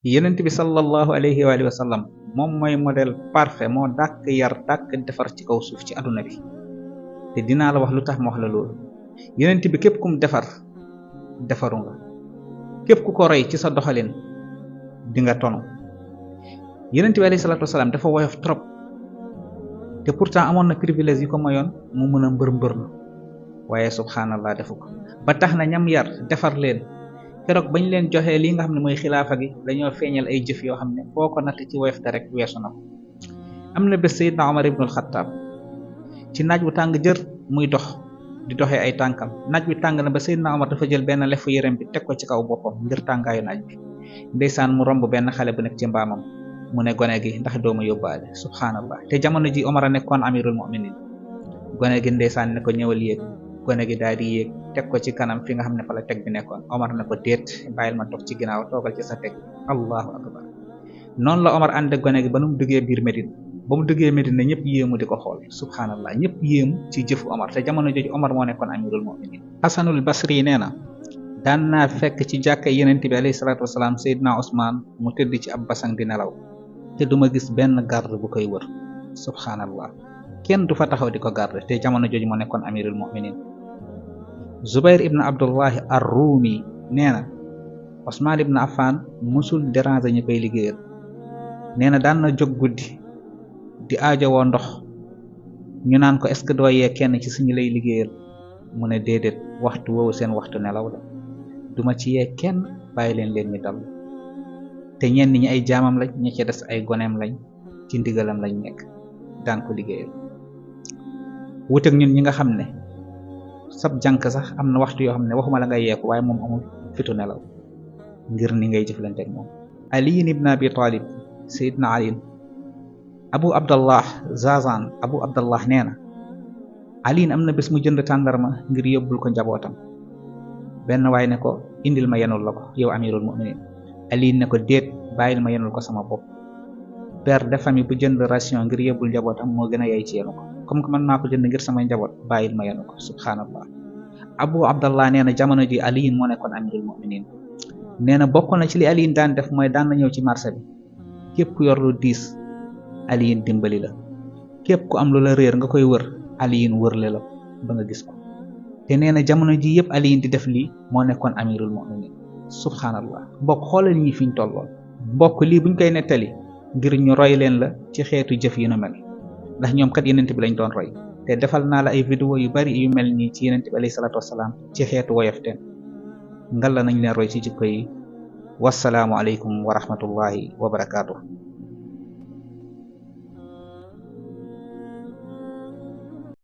yonent bi sallallahu alayhi wa alihi wa sallam moom mooy modèle parfait moo dàkk yar dàkk defar ci kaw suuf ci àdduna bi te dinaa la wax lu tax ma wax la loolu yonent bi képp kum defar defaru nga képp ku ko roy ci sa doxalin di nga tonu yonent bi alayhi salaatu wasalaam dafa woyof trop te pourtant amoon na privilège yi ko mayoon mu mën a mbër-mbërlu waaye subhanallah defu ko ba tax na ñam yar defar leen keroog bañ leen joxee li nga xam ne mooy xilaafa gi dañoo feeñal ay jëf yoo xam ne foo ko natt ci woyof te rek weesu na ko am na bés Seydina Omar ibnul Xattaab ci naaj wu tàng jër muy dox di doxee ay tànkam naaj wi tàng na ba Seydina Omar dafa jël benn lefu yërëm bi teg ko ci kaw boppam ngir tàngaayu naaj bi ndeysaan mu romb benn xale bu nekk ci mbaamam mu ne gone gi ndax dooma yóbbaale subhanallah te jamono ji Omar a nekkoon amirul mu'minin gone gi ndeysaan ne ko ñëwal yéeg gone gi daal di yéeg teg ko ci kanam fi nga xam ne fa la teg bi nekkoon Omar ne ko déet bàyyil ma toog ci ginnaaw toogal ci sa teg allahu akbar noonu la Omar ànd ak gone gi ba nu mu duggee biir Medine ba mu duggee Medine ñëpp yéemu di ko xool subhanallah ñëpp yéemu ci jëfu Omar te jamono jooju Omar moo nekkoon amirul mu'minin Hasanul Basri nee na daan naa fekk ci jàkka yenent bi alayhi salaatu wasalaam Seydina Ousmane mu tëdd ci ab basang di nelaw te duma gis benn garde bu koy wër subhanallah kenn du fa taxaw di ko garde te jamono jooju moo nekkoon amirul mu'minin Zubair ibn Abdullahi ar-Rumi nee na Ousmane ibn Affan musul déranger ñu koy liggéeyal nee na daan na jóg guddi di aajowoo ndox ñu naan ko est-ce que doo yee kenn ci suñu lay liggéeyal mu ne déedéet waxtu woowu seen waxtu nelaw la duma ci yee kenn bàyyi leen ñu dal te ñenn ñi ay jaamam lañ ña ca des ay goneem lañ ci ndigalam lañ nekk daan ko liggéeyal wuteeg ñun ñi nga xam ne sab jànk sax am na waxtu yoo xam ne waxuma la nga yeeku waaye moom amul fitu nelaw ngir ni ngay jëflante ak moom Ali ibn Abi Talib Seydina Ali Abu Abdallah Zazan Abu Abdallah nee na Ali am na bés mu jënd tàndarma ngir yóbbul ko njabootam benn waay ne ko indil ma yenul la ko yow amirul mu'minin Ali ne ko déet bàyyil ma yenul ko sama bopp père de famille bu jënd ration ngir yóbbul njabootam moo gën a yey ci yenu ko comme que man maa ko jënd ngir samay njaboot bàyyil ma yenu ko subhanallah Abu Abdallah nee na jamono ji Ali moo nekkoon amirul mu'minin nee na bokk na ci li Ali daan def mooy daan na ñëw ci marché bi képp ku yor lu diis Ali dimbali la képp ku am lu la réer nga koy wër Ali wërle la ba nga gis ko te nee na jamono ji yëpp Ali di def lii moo nekkoon amirul mu'minin subhanallah mbokk xoolal ñi fiñ tolloon mbokk lii buñ koy nettali ngir ñu roy leen la ci xeetu jëf yu nu mel ndax ñoom kat yenent bi lañ doon roy te defal naa la ay vidéo yu bari yu mel nii ci yenent bi alayhi salaatu wasalaam ci xeetu woyofteen ngal la nañ leen roy ci jikko yi wassalaamu aleykum wa rahmatullahi wa barakaatuh